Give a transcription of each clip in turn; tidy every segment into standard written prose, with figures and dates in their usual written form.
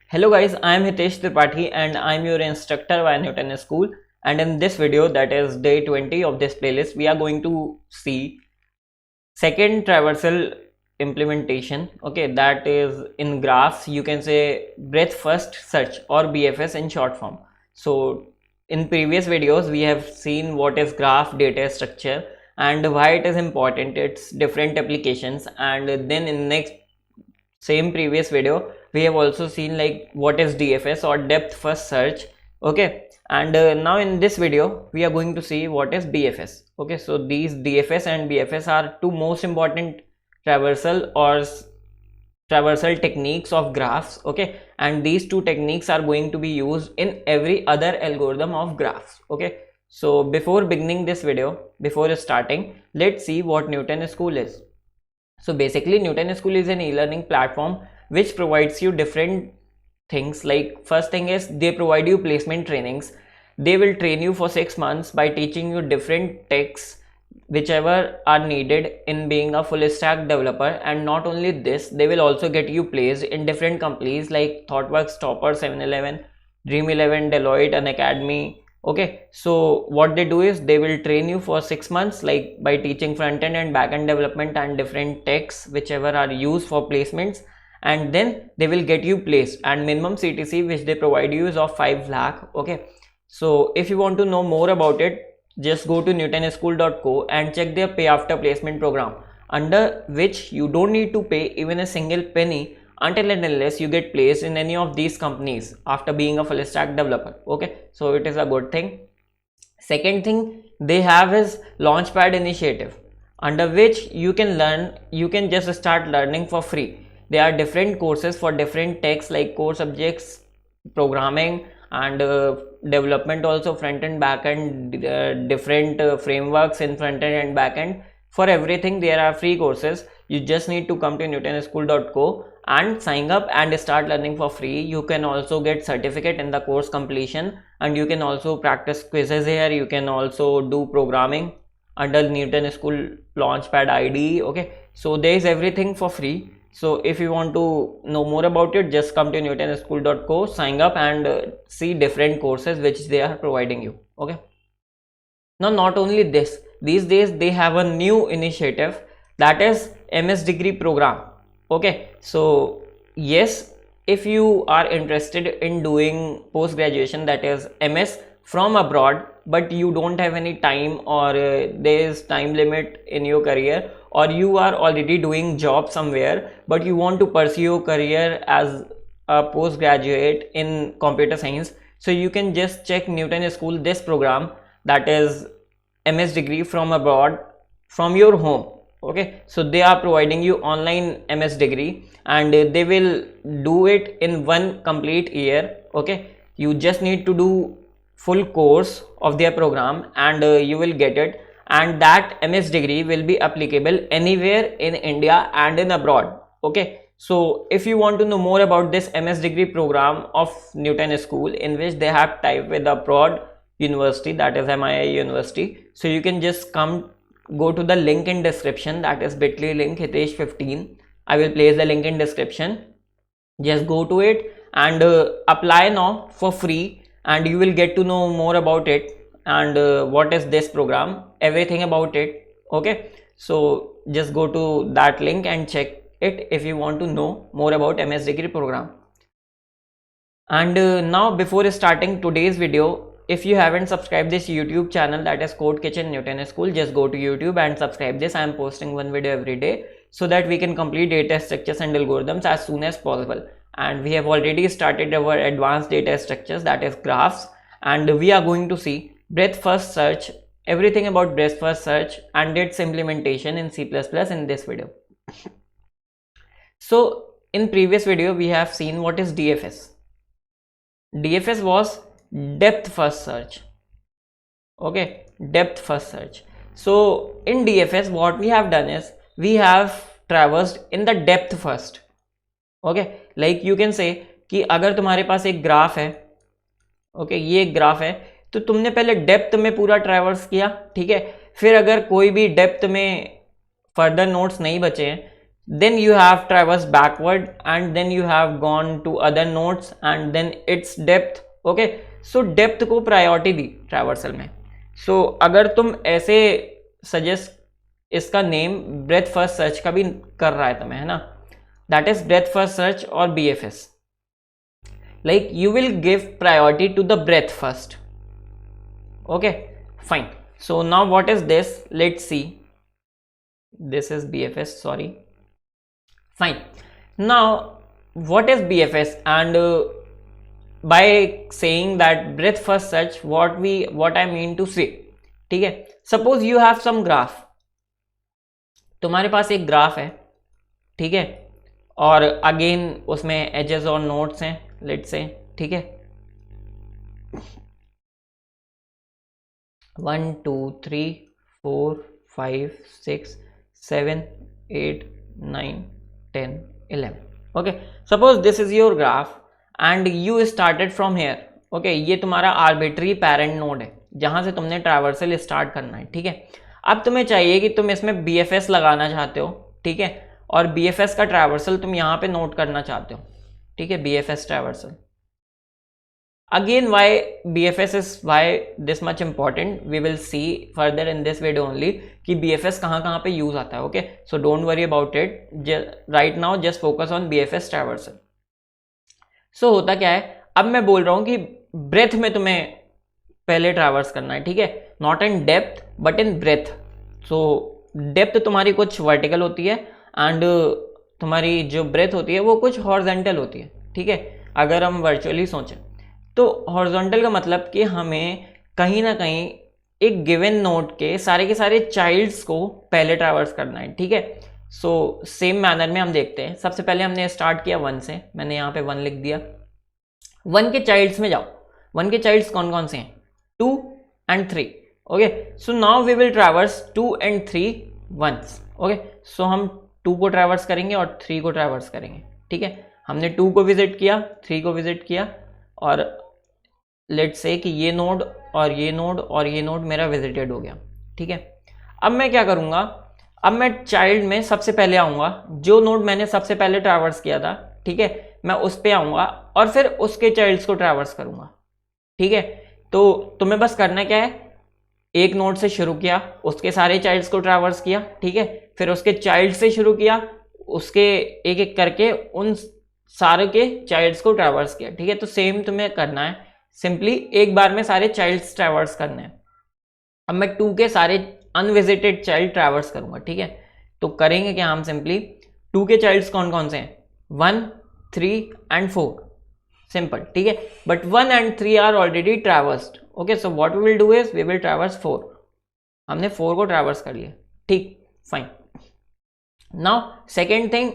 Hello guys, I am Hitesh Tripathi and I am your instructor via Newton School, and in this video, that is day 20 of this playlist, we are going to see second traversal implementation. Okay, that is in graphs, you can say breadth first search or BFS in short form. So in previous videos we have seen what is graph data structure and why it is important, its different applications, and then in next same previous video we have also seen like what is DFS or depth first search. Okay, and now in this video we are going to see what is BFS. Okay, so these DFS and BFS are two most important traversal or traversal techniques of graphs. Okay, and these two techniques are going to be used in every other algorithm of graphs. Okay, so before beginning this video, before starting, let's see what Newton School is. So basically Newton School is an e-learning platform which provides you different things. Like first thing is they provide you placement trainings. They will train you for 6 months by teaching you different techs whichever are needed in being a full stack developer. And not only this, they will also get you placed in different companies like ThoughtWorks, Topper, 7-Eleven, Dream11, Deloitte, Unacademy. Okay, so what they do is they will train you for 6 months, like by teaching front end and back end development and different techs whichever are used for placements, and then they will get you placed, and minimum CTC which they provide you is of 5 lakh. Okay, so if you want to know more about it, just go to newtonschool.co and check their pay after placement program, under which you don't need to pay even a single penny until and unless you get placed in any of these companies after being a full stack developer. Okay, so it is a good thing. Second thing they have is Launchpad initiative, under which you can learn, you can just start learning for free. There are different courses for different techs like core subjects, programming, and development, also front end, back end, different frameworks in front end and back end. For everything there are free courses. You just need to come to newtonschool.co and sign up and start learning for free. You can also get certificate in the course completion, and you can also practice quizzes here. You can also do programming under Newton School Launchpad IDE. Okay, so there is everything for free. So if you want to know more about it, just come to newtonschool.co, sign up, and see different courses which they are providing you. Okay, now not only this, these days they have a new initiative, that is MS degree program. Okay, so yes, if you are interested in doing post graduation, that is MS from abroad, but you don't have any time, or there is time limit in your career, or you are already doing job somewhere but you want to pursue your career as a postgraduate in computer science, so you can just check Newton School this program, that is MS degree from abroad from your home. Okay, so they are providing you online MS degree, and they will do it in 1 complete year. Okay, you just need to do full course of their program and you will get it, and that MS degree will be applicable anywhere in India and in abroad. Okay, so if you want to know more about this MS degree program of Newton School, in which they have type with abroad university, that is MII University, so you can just go to the link in description, that is bit.ly link Hitesh15. I will place the link in description. Just go to it and apply now for free, and you will get to know more about it and what is this program, everything about it. Okay, so just go to that link and check it if you want to know more about MS degree program. And now before starting today's video, if you haven't subscribed this YouTube channel, that is Code Kitchen Newton School, just go to YouTube and subscribe this. I am posting one video every day so that we can complete data structures and algorithms as soon as possible. And we have already started our advanced data structures, that is graphs, and we are going to see breadth first search, everything about breadth first search and its implementation in C++ in this video. So in previous video we have seen what is DFS. DFS was depth first search. Okay, depth first search. So in DFS what we have done is we have traversed in the depth first. Okay, like you can say कि अगर तुम्हारे पास एक graph है, okay ये एक graph है, तो तुमने पहले डेप्थ में पूरा ट्रैवर्स किया, ठीक है, फिर अगर कोई भी डेप्थ में फर्दर नोट्स नहीं बचे हैं then you have traversed backward and then you have gone to other nodes and then its depth. okay, so depth को प्रायोरिटी दी ट्रैवर्सल में. so अगर तुम ऐसे सजेस्ट इसका नेम ब्रेथ फर्स्ट सर्च का भी कर रहा है तुम्हें, है ना, that is breath first search और BFS. like you will give priority to the breadth first. okay, fine. so now what is this, let's see. this is BFS, sorry. fine. now what is BFS, and by saying that breadth first search, what I mean to say, ठीक है. suppose you have some graph, तुम्हारे पास एक graph है, ठीक है, और again उसमें edges और नोड्स हैं, लेट्स से, ठीक है, 1 2 3 4 5 6 7 8 9 10 11. Okay, suppose this is your graph and you started from here. Okay, ये तुम्हारा आर्बिट्री पेरेंट नोड है जहां से तुमने ट्रैवर्सल स्टार्ट करना है, ठीक है. अब तुम्हें चाहिए कि तुम इसमें BFS लगाना चाहते हो, ठीक है, और BFS का ट्रैवर्सल तुम यहाँ पे नोट करना चाहते हो, ठीक है, BFS traversal. Again why BFS is why this much important, we will see further in this video only कि BFS कहाँ पे यूज आता है. Okay, so don't worry about it right now, just focus on BFS traversal. So होता क्या है, अब मैं बोल रहा हूँ कि ब्रेथ में तुम्हें पहले ट्रैवर्स करना है, ठीक है, not in depth but in breadth. So depth तुम्हारी कुछ वर्टिकल होती है एंड तुम्हारी जो ब्रेथ होती है वो कुछ हॉरिजॉन्टल होती है, ठीक है. अगर हम वर्चुअली सोचें तो हॉरिजॉन्टल का मतलब कि हमें कहीं ना कहीं एक गिवन नोड के सारे चाइल्ड्स को पहले ट्रैवर्स करना है, ठीक है. सो सेम मैनर में हम देखते हैं. सबसे पहले हमने स्टार्ट किया 1 से, मैंने यहाँ पे 1 लिख दिया. 1 के चाइल्ड्स में जाओ. 1 के चाइल्ड्स कौन कौन से हैं, 2 and 3. Okay, so now we will traverse 2 and 3 once. Okay, so हम 2 को ट्रैवर्स करेंगे और 3 को ट्रैवर्स करेंगे, ठीक है. हमने 2 को विजिट किया, 3 को विजिट किया, और लेट्स से कि ये नोड और ये नोड और ये नोड मेरा विजिटेड हो गया, ठीक है. अब मैं क्या करूंगा, अब मैं चाइल्ड में सबसे पहले आऊंगा, जो नोड मैंने सबसे पहले ट्रैवर्स किया था, ठीक है, मैं उस पे आऊंगा और फिर उसके चाइल्ड्स को ट्रैवर्स करूंगा, ठीक है. तो तुम्हें बस करना क्या है, एक नोड से शुरू किया, उसके सारे चाइल्ड्स को ट्रैवर्स किया, ठीक है, फिर उसके चाइल्ड से शुरू किया, उसके एक एक करके उन सारे के चाइल्ड्स को ट्रैवर्स किया, ठीक है. तो सेम तुम्हें करना है, सिंपली एक बार में सारे चाइल्ड्स ट्रैवर्स करने हैं. अब मैं 2 के सारे अनविजिटेड चाइल्ड ट्रैवर्स करूंगा, ठीक है. तो करेंगे क्या, हम सिंपली 2 के चाइल्ड्स कौन कौन से हैं, 1 3 and 4, सिंपल, ठीक है. But 1 and 3 are already traversed. Okay, so what we will do is we will traverse 4. हमने 4 को ट्रैवर्स कर लिया, ठीक, फाइन. नाउ सेकेंड थिंग,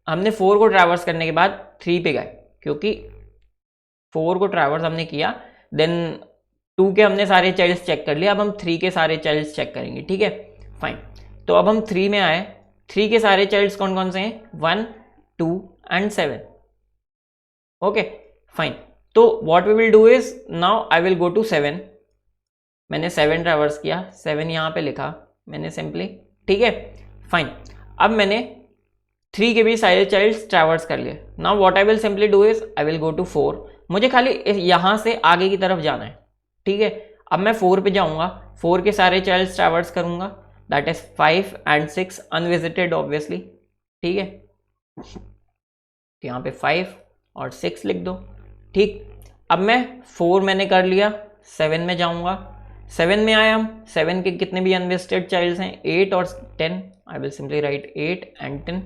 हमने 4 को ट्रैवर्स करने के बाद 3 पे गए, क्योंकि 4 को ट्रैवर्स हमने किया, देन 2 के हमने सारे चाइल्ड्स चेक कर लिया, अब हम 3 के सारे चाइल्ड्स चेक करेंगे, ठीक है, फाइन. तो अब हम 3 में आए, 3 के सारे चाइल्ड्स कौन कौन से हैं, 1 2 and 7. Okay, fine. तो what we will do is now I will go to 7. मैंने 7 ट्रैवर्स किया, 7 यहाँ पे लिखा मैंने सिंपली, ठीक है, फाइन. अब मैंने 3 के भी सारे चाइल्ड्स ट्रैवर्स कर लिए. Now what I will simply do is I will go to 4. मुझे खाली यहाँ से आगे की तरफ जाना है, ठीक है. अब मैं 4 पे जाऊँगा, 4 के सारे चाइल्ड्स ट्रैवर्स करूँगा, that is 5 and 6 unvisited obviously, ठीक है. तो यहाँ पे 5 और 6 लिख दो, ठीक. अब मैं 4 मैंने कर लिया, 7 में जाऊँगा, 7 में आया हम, 7 के कितने भी अनविजिटेड चाइल्ड्स हैं, 8 और 10. I will simply write 8 and 10.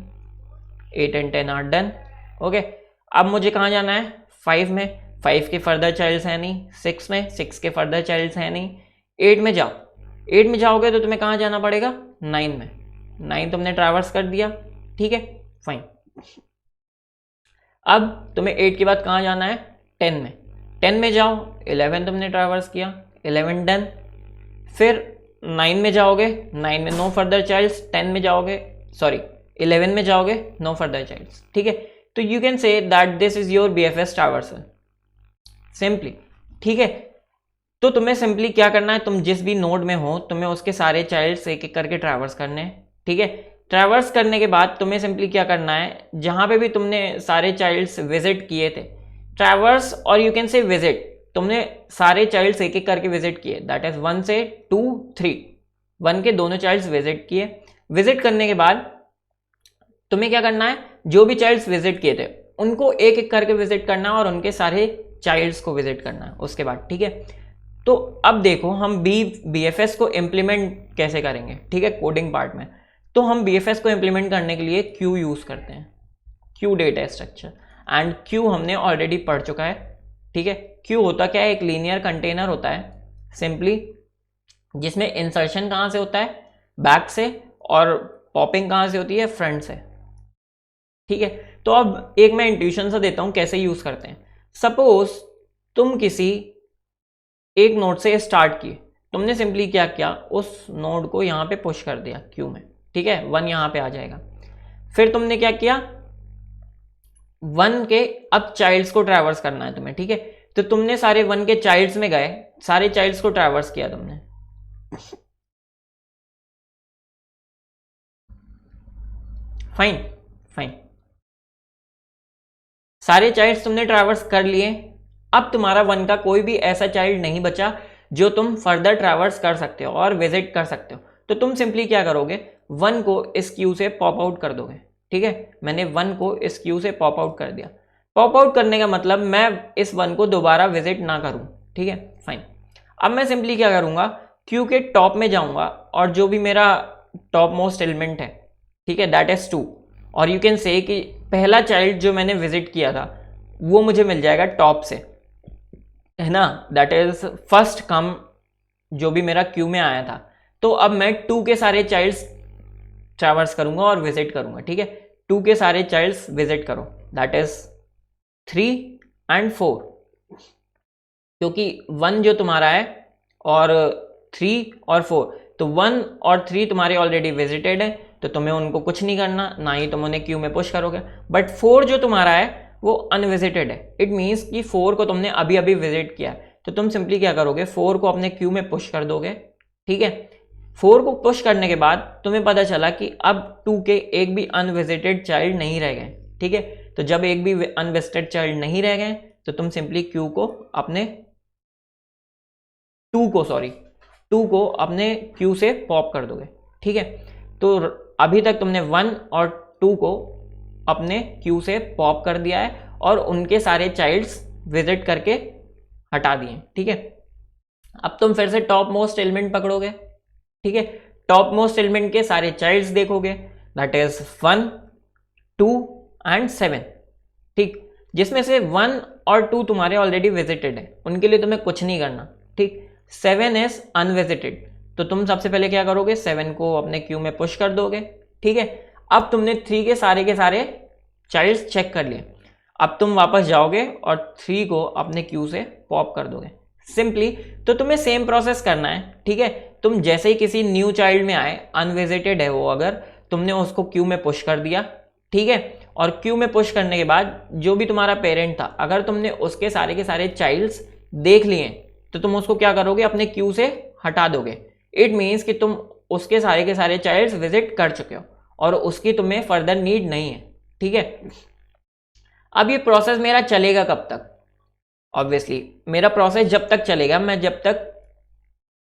8 and 10 are done. Okay, अब मुझे कहाँ जाना है, 5 में. 5 के फर्दर चाइल्ड्स हैं नहीं, 6 में, 6 के फर्दर चाइल्ड्स हैं नहीं, 8 में जाओ. 8 में जाओगे तो तुम्हें कहाँ जाना पड़ेगा, 9 में. 9 तुमने ट्रैवर्स कर दिया, ठीक है, फाइन. अब तुम्हें 8 के बाद कहाँ जाना है, 10 में. 10 में जाओ, 11 तुमने ट्रैवर्स किया, 11 डन. फिर 9 में जाओगे, 9 में नो फर्दर चाइल्ड्स, 10 में जाओगे, सॉरी 11 में जाओगे, नो फर्दर चाइल्ड्स, ठीक है. तो you can say that this is your BFS traversal simply, ठीक है. तो तुम्हें सिंपली क्या करना है, तुम जिस भी नोड में हो तुम्हें उसके सारे चाइल्ड्स एक एक करके ट्रैवर्स करने हैं, ठीक है. ट्रैवर्स करने के बाद तुम्हें सिंपली क्या करना है, जहां पे भी तुमने सारे चाइल्ड्स विजिट किए थे, ट्रैवर्स और यू कैन से विजिट, तुमने सारे चाइल्ड्स एक एक करके विजिट किए, दैट इज 1 से 2 3, 1 के दोनों चाइल्ड्स विजिट किए। विजिट करने के बाद तुम्हें क्या करना है, जो भी चाइल्ड्स विजिट किए थे उनको एक एक करके विजिट करना है और उनके सारे चाइल्ड्स को विजिट करना है उसके बाद, ठीक है। तो अब देखो हम BFS को इम्प्लीमेंट कैसे करेंगे, ठीक है, कोडिंग पार्ट में। तो हम BFS को इम्प्लीमेंट करने के लिए क्यू यूज करते हैं, Q data structure, and Q हमने ऑलरेडी पढ़ चुका है, ठीक है। क्यू होता क्या है, एक लीनियर कंटेनर होता है सिंपली, जिसमें इंसर्शन कहाँ से होता है, बैक से, और पॉपिंग कहाँ से होती है, फ्रंट से, ठीक है। तो अब एक मैं इंट्यूशन सा देता हूँ कैसे यूज करते हैं। सपोज तुम किसी एक नोड से स्टार्ट किए, तुमने सिंपली क्या किया, उस नोड को यहाँ पे पुश कर दिया क्यू में, ठीक है, 1 यहाँ पे आ जाएगा। फिर तुमने क्या किया, 1 के अब चाइल्ड्स को ट्रैवर्स करना है तुम्हें, ठीक है। तो तुमने सारे 1 के चाइल्ड्स में गए, सारे चाइल्ड्स को ट्रैवर्स किया तुमने, फाइन फाइन, सारे चाइल्ड्स तुमने ट्रैवर्स कर लिए। अब तुम्हारा 1 का कोई भी ऐसा चाइल्ड नहीं बचा जो तुम फर्दर ट्रैवर्स कर सकते हो और विजिट कर सकते हो। तो तुम सिंपली क्या करोगे, 1 को इस क्यू से पॉप आउट कर दोगे, ठीक है। मैंने 1 को इस क्यू से पॉप आउट कर दिया। पॉप आउट करने का मतलब मैं इस 1 को दोबारा विजिट ना करूं, ठीक है, फाइन। अब मैं सिंपली क्या करूंगा, क्यू के टॉप में जाऊंगा और जो भी मेरा टॉप मोस्ट एलिमेंट है, ठीक है, दैट इज 2, और यू कैन से कि पहला चाइल्ड जो मैंने विजिट किया था वो मुझे मिल जाएगा टॉप से, है ना, दैट इज फर्स्ट कम जो भी मेरा क्यू में आया था। तो अब मैं 2 के सारे चाइल्ड्स ट्रैवर्स करूंगा और विजिट करूंगा, ठीक है। 2 के सारे चाइल्ड्स विजिट करो, दैट इज 3 एंड 4, क्योंकि 1 जो तुम्हारा है और 3 और 4, तो 1 और 3 तुम्हारे ऑलरेडी विजिटेड है, तो तुम्हें उनको कुछ नहीं करना, ना ही तुम उन्हें क्यू में पुश करोगे। बट 4 जो तुम्हारा है वो अनविजिटेड है, इट मीन्स कि 4 को तुमने अभी अभी विजिट किया है। तो तुम सिंपली क्या करोगे, 4 को अपने क्यू में पुश कर दोगे, ठीक है। 4 को पुश करने के बाद तुम्हें पता चला कि अब 2 के एक भी अनविजिटेड चाइल्ड नहीं रह गए, ठीक है। तो जब एक भी अनविजिटेड चाइल्ड नहीं रह गए तो तुम सिंपली क्यू को अपने 2 को अपने क्यू से पॉप कर दोगे, ठीक है। तो अभी तक तुमने 1 और 2 को अपने क्यू से पॉप कर दिया है और उनके सारे चाइल्ड्स विजिट करके हटा दिए, ठीक है। अब तुम फिर से टॉप मोस्ट एलिमेंट पकड़ोगे, ठीक है, टॉप मोस्ट एलिमेंट के सारे चाइल्ड्स देखोगे, दैट इज 1 2 एंड 7, ठीक, जिसमें से 1 और 2 तुम्हारे ऑलरेडी विजिटेड है, उनके लिए तुम्हें कुछ नहीं करना, ठीक। 7 इज अनविजिटेड, तो तुम सबसे पहले क्या करोगे, 7 को अपने क्यू में पुश कर दोगे, ठीक है। अब तुमने 3 के सारे चाइल्ड्स चेक कर लिए, अब तुम वापस जाओगे और 3 को अपने क्यू से पॉप कर दोगे सिंपली। तो तुम्हें सेम प्रोसेस करना है, ठीक है। तुम जैसे ही किसी न्यू चाइल्ड में आए, अनविजिटेड है वो, अगर तुमने उसको क्यू में पुश कर दिया, ठीक है, और क्यू में पुश करने के बाद जो भी तुम्हारा पेरेंट था, अगर तुमने उसके सारे के सारे चाइल्ड्स देख लिए तो तुम उसको क्या करोगे, अपने क्यू से हटा दोगे। इट मीन्स कि तुम उसके सारे के सारे चाइल्ड्स विजिट कर चुके हो और उसकी तुम्हें फर्दर नीड नहीं है, ठीक है। अब ये प्रोसेस मेरा चलेगा कब तक, ऑब्वियसली मेरा प्रोसेस जब तक चलेगा, मैं जब तक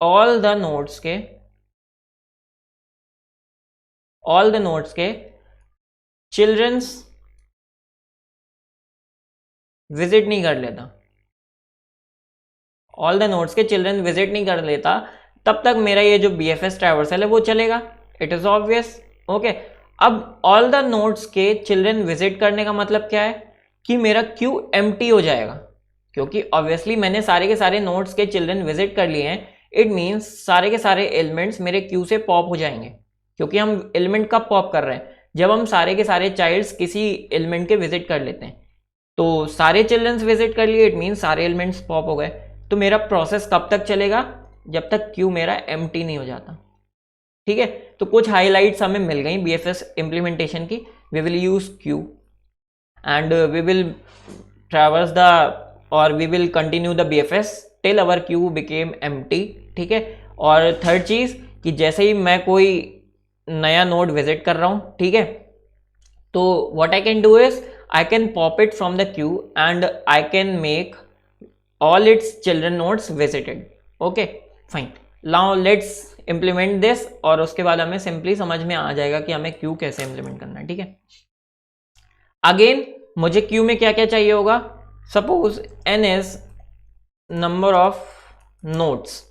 ऑल द नोड्स के चिल्ड्रंस विजिट नहीं कर लेता, ऑल द नोड्स के चिल्ड्रन विजिट नहीं कर लेता, तब तक मेरा ये जो BFS ट्रैवर्सल है वो चलेगा, इट इज ऑब्वियस, ओके। अब ऑल द नोड्स के चिल्ड्रन विजिट करने का मतलब क्या है, कि मेरा क्यू एम्प्टी हो जाएगा, क्योंकि ऑब्वियसली मैंने सारे के सारे नोड्स के चिल्ड्रन विजिट कर लिए हैं। इट मीन्स सारे के सारे एलिमेंट्स मेरे क्यू से पॉप हो जाएंगे, क्योंकि हम एलिमेंट कब पॉप कर रहे हैं, जब हम सारे के सारे चाइल्ड्स किसी एलिमेंट के विजिट कर लेते हैं। तो सारे चिल्ड्रंस विजिट कर लिए, इट मीन्स सारे एलिमेंट्स पॉप हो गए। तो मेरा प्रोसेस कब तक चलेगा, जब तक क्यू मेरा एम्प्टी नहीं हो जाता, ठीक है। तो कुछ हाईलाइट्स हमें मिल गई BFS इम्प्लीमेंटेशन की। We will use queue and we will traverse the और we will continue the BFS till our queue became empty, ठीक है। और थर्ड चीज कि जैसे ही मैं कोई नया नोड विजिट कर रहा हूँ, ठीक है, तो what I can do is I can pop it from the Q and I can make all it's children nodes visited. Okay fine, now let's implement this और उसके बाद हमें सिंपली समझ में आ जाएगा कि हमें क्यू कैसे इम्प्लीमेंट करना है. ठीक है, अगेन मुझे क्यू में क्या क्या चाहिए होगा. Suppose n is number of nodes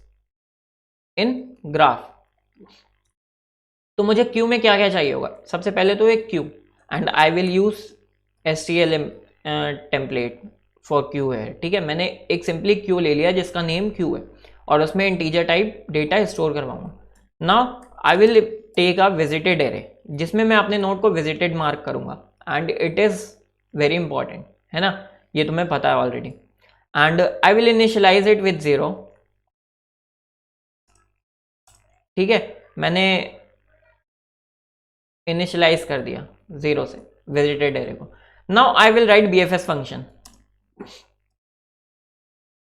in graph, तो मुझे क्यू में क्या क्या चाहिए होगा. सबसे पहले तो एक Q and I will use STL template for Q है. ठीक है, मैंने एक सिंपली क्यू ले लिया जिसका नेम क्यू है और उसमें इंटीजर टाइप डेटा स्टोर करवाऊंगा. Now I will take a visited array जिसमें मैं अपने नोड को विजिटेड मार्क करूंगा and it is very important, है ना, ये तुम्हें पता है already. And I will initialise it with 0. ठीक है, मैंने इनिशियलाइज कर दिया 0 से विजिटेड एरे को. Now I will write BFS function.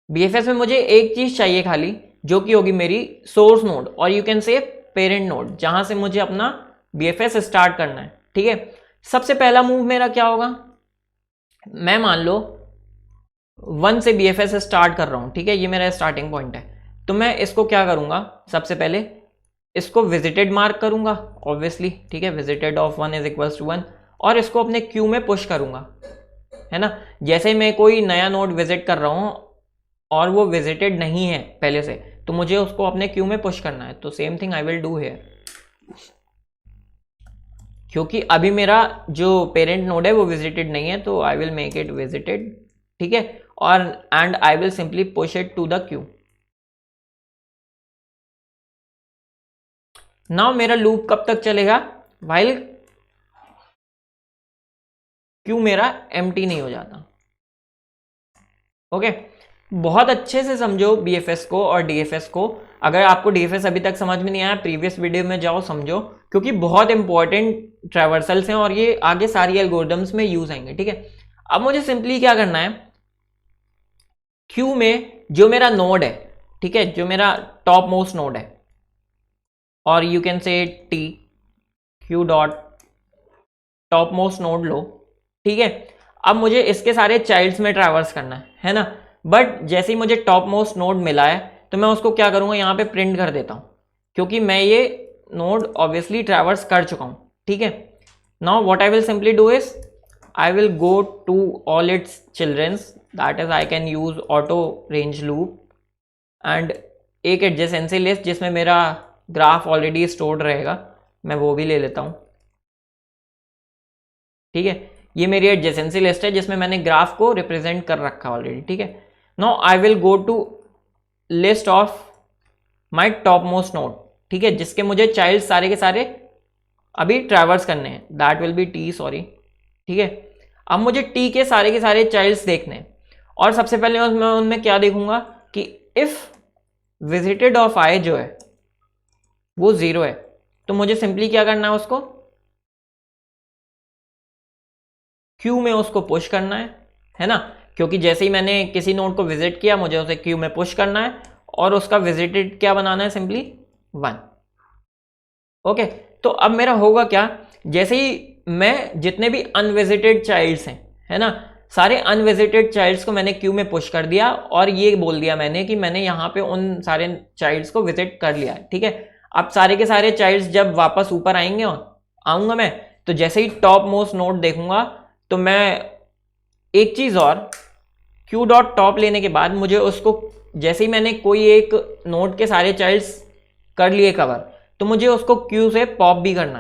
BFS में मुझे एक चीज चाहिए खाली, जो कि होगी मेरी सोर्स नोड और यू कैन से पेरेंट नोड, जहां से मुझे अपना BFS स्टार्ट करना है. ठीक है, सबसे पहला मूव मेरा क्या होगा, मैं मान लो 1 से BFS स्टार्ट कर रहा हूं. ठीक है, ये मेरा स्टार्टिंग पॉइंट है, तो मैं इसको क्या करूंगा, सबसे पहले इसको विजिटेड मार्क करूंगा ऑब्वियसली. ठीक है, visited of 1 is equals to 1 और इसको अपने क्यू में पुश करूंगा, है ना. जैसे मैं कोई नया नोड विजिट कर रहा हूं और वो विजिटेड नहीं है पहले से, तो मुझे उसको अपने क्यू में पुश करना है. तो same thing I will do here, क्योंकि अभी मेरा जो पेरेंट नोड है वो विजिटेड नहीं है, तो I will make it visited. ठीक है, और and I will simply push it to the queue. Now मेरा लूप कब तक चलेगा, व्हाइल क्यू मेरा एम्प्टी नहीं हो जाता. ओके, बहुत अच्छे से समझो BFS को और DFS को. अगर आपको DFS अभी तक समझ में नहीं आया, प्रीवियस वीडियो में जाओ समझो, क्योंकि बहुत इंपॉर्टेंट ट्रैवर्सल्स हैं और ये आगे सारी एल्गोरिथम्स में यूज आएंगे. ठीक है, अब मुझे सिंपली क्या करना है, क्यू में जो मेरा नोड है, ठीक है, जो मेरा टॉप मोस्ट नोड है, और you can say T queue dot top most node लो. ठीक है, अब मुझे इसके सारे चाइल्ड्स में ट्रैवर्स करना है ना. बट जैसे ही मुझे टॉप मोस्ट नोड मिला है तो मैं उसको क्या करूंगा, यहाँ पे प्रिंट कर देता हूं, क्योंकि मैं ये नोड ऑब्वियसली ट्रैवर्स कर चुका हूं. ठीक है, now what I will simply do is I will go to all its childrens, that is I can use auto range loop and एक एडजेसेंसी लिस्ट जिसमें मेरा ग्राफ ऑलरेडी स्टोर्ड रहेगा, मैं वो भी ले लेता हूं. ठीक है, ये मेरी एडजेसेंसी लिस्ट है जिसमें मैंने ग्राफ को रिप्रेजेंट कर रखा ऑलरेडी. ठीक है, now I will go to list of my top most node. ठीक है, जिसके मुझे चाइल्ड सारे के सारे अभी ट्रैवर्स करने हैं, that will be T, sorry. ठीक है, अब मुझे T के सारे चाइल्ड्स देखने हैं और सबसे पहले मैं उनमें क्या देखूंगा कि इफ विजिटेड ऑफ I जो है वो 0 है, तो मुझे सिंपली क्या करना है, उसको क्यू में उसको पुश करना है ना, क्योंकि जैसे ही मैंने किसी नोड को विजिट किया मुझे उसे क्यू में पुश करना है और उसका विजिटेड क्या बनाना है, सिंपली 1. ओके, तो अब मेरा होगा क्या, जैसे ही मैं जितने भी अनविजिटेड चाइल्ड्स हैं, है ना, सारे अनविजिटेड चाइल्ड्स को मैंने क्यू में पुश कर दिया और ये बोल दिया मैंने कि मैंने यहाँ पे उन सारे चाइल्ड्स को विजिट कर लिया है. ठीक है, अब सारे के सारे चाइल्ड्स जब वापस ऊपर आऊंगा मैं, तो जैसे ही टॉप मोस्ट नोड देखूंगा तो मैं एक चीज और क्यू डॉट टॉप लेने के बाद मुझे उसको, जैसे ही मैंने कोई एक नोड के सारे चाइल्ड्स कर लिए कवर, तो मुझे उसको क्यू से पॉप भी करना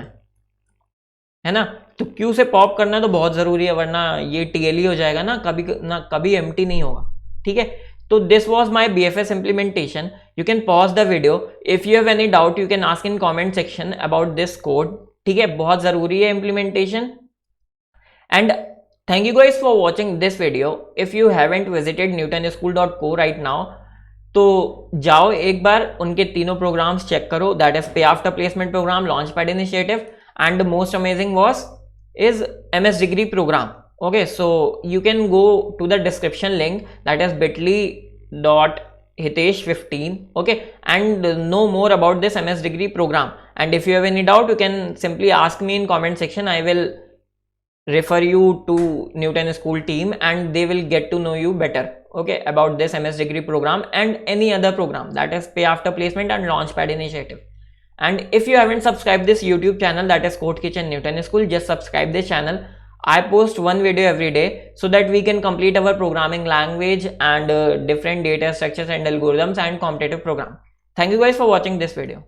है ना. तो क्यू से पॉप करना तो बहुत जरूरी है, वरना ये TLE हो जाएगा ना, कभी एम्प्टी नहीं होगा. ठीक है, तो this was my BFS implementation. You can pause the video. If you have any doubt, you can ask in comment section about this code. ठीक है, बहुत जरूरी है implementation. And thank you guys for watching this video. If you haven't visited newtonschool.co right now, तो जाओ एक बार उनके तीनों प्रोग्राम्स चेक करो, that is pay after placement program, launch pad initiative and most amazing was is MS degree program. Okay, so you can go to the description link, that is bit.ly Hitesh 15. Okay, and know more about this MS degree program. And if you have any doubt, you can simply ask me in comment section. I will refer you to Newton School team and they will get to know you better, okay, about this MS degree program and any other program, that is pay after placement and launchpad initiative. And if you haven't subscribed this YouTube channel, that is Code Kitchen Newton School, just subscribe this channel. I post one video every day so that we can complete our programming language and different data structures and algorithms and competitive program. Thank you guys for watching this video.